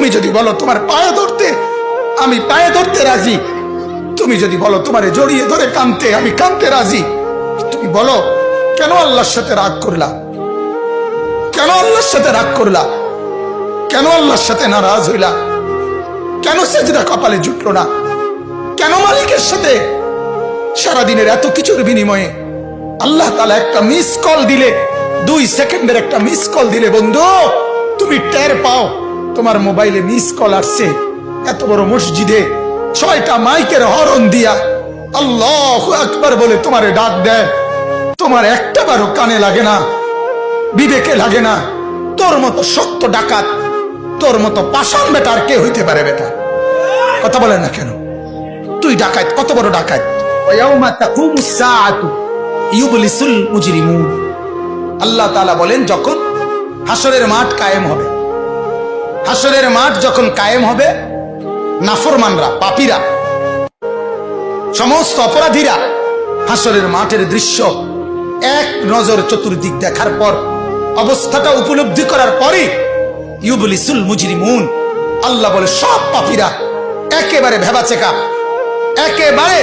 তুমি যদি বলো তোমার পায়ে ধরতে, আমি পায়ে ধরতে রাজি। তুমি যদি বলো তোমারে জড়িয়ে ধরে কাঁদতে, আমি কাঁদতে রাজি। তুমি বলো কেন আল্লাহর সাথে রাগ করলা? কেন আল্লাহর সাথে রাগ করলা? কেন আল্লাহর সাথে নারাজ হইলা? কেন সেজদা কপালে জুটলো না? কেন মালিকের সাথে সারাদিনের এত কিছুর বিনিময়ে আল্লাহ তাআলা একটা মিস কল দিলে, 2 সেকেন্ডের একটা মিস কল দিলে বন্ধু তুমি টের পাও তোমার মোবাইলে মিস কল আসছে। এত বড় মসজিদে 6টা মাইকের হরন দিয়া আল্লাহু আকবার বলে তোমারে ডাক দেয়, তোমার একটা বারও কানে লাগে না, বিবেকে লাগে না। তোর মতো সত্য ডাকাত, তোর মতো পাষাণ বেটা আর কে হইতে পারে? বেটা কথা বলে না কেন? তুই ডাকাত, কত বড় ডাকাত। ওয়ায়াউমা তাকুমুস সাআতু ইউবলিসুল মুজরিমুন। আল্লাহ তাআলা বলেন যখন হাসরের মাঠ কায়েম হবে, হাসরের মাঠ যখন কায়েম হবে, নাফরমানরা, পাপীরা, সমস্ত অপরাধীরা হাসরের মাঠের দৃশ্য এক নজর চতুর্দিক দেখার পর, অবস্থাটা উপলব্ধি করার পরে ইউবলিসুল মুজরিমুন, আল্লাহ বলে সব পাপীরা একেবারে ভেবাচেকা, একেবারে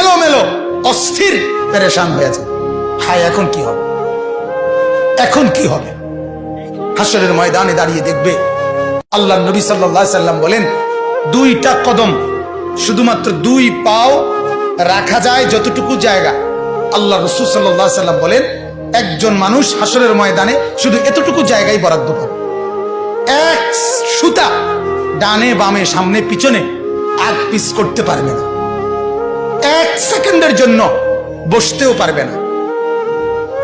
এলোমেলো, অস্থির, পেরেশান হয়ে যায়। হায় এখন কি হবে? এখন কি হবে? হাসরের ময়দানে দাঁড়িয়ে দেখবে আল্লাহ নবী সাল্লাল্লাহু আলাইহি সাল্লাম বলেন 2টা কদম, শুধুমাত্র 2 পাও রাখা যায় যতটুকু জায়গা। আল্লাহ রাসূল সাল্লাল্লাহু আলাইহি সাল্লাম বলেন একজন মানুষ হাসরের ময়দানে শুধু এতটুকু জায়গায় বরাদ্দ পাবে। এক সুতা ডানে বামে সামনে পিছনে আগ পিছ করতে পারবে না, 1 সেকেন্ডের জন্য বসতেও পারবে না।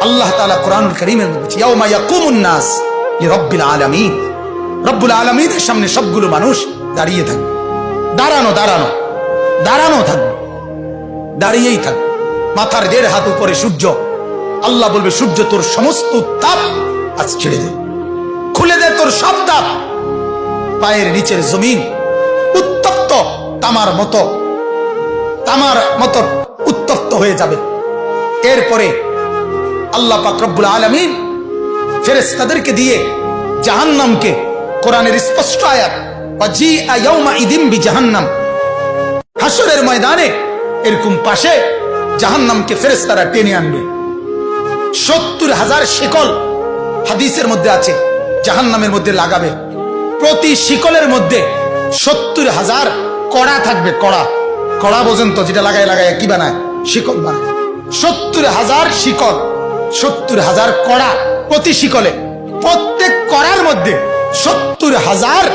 আল্লাহ তাআলা কোরআনুল কারীমের মধ্যে ইয়াউমা ইয়াকুমুন নাস লিরাব্বিল আলামিন, রব্বুল আলামিনের সামনে সবগুলো মানুষ দাঁড়িয়ে থাকবে, দাঁড়ানো দাঁড়ানো দাঁড়ানো থাকবে, দাঁড়িয়েই থাকবে। মাথার 1.5 হাত উপরে সূর্য। আল্লাহ বলবে সূর্য তোর সমস্ত তাপ আজ ছেড়ে দে, খুলে দে তোর সব তাপ। পায়ের নিচের জমিন উত্তপ্ত তামার মতো উত্তপ্ত হয়ে যাবে। এরপরে আল্লাহ পাক রব্বুল আলামিন ফেরেশতাদেরকে দিয়ে জাহান্নামকে, কোরআনের স্পষ্ট আয়াত ওয়াজিআ ইয়াউমাইযিন বিজাহান্নাম, হাসরের ময়দানে এরকম পাশে জাহান্নামকে ফেরেশতারা টেনে আনবে। 70,000 শিকল হাদিসের মধ্যে আছে জাহান্নামের মধ্যে লাগাবে। প্রতি শিকলের মধ্যে 70,000 কড়া থাকবে। কড়া, কড়া বোঝেন তো, যেটা লাগায় লাগায় কি বানায়? শিকল বানায়। 70,000 শিকল, 70,000 কড়া প্রতি শিকলে। প্রত্যেক কড়ার মধ্যে 70,000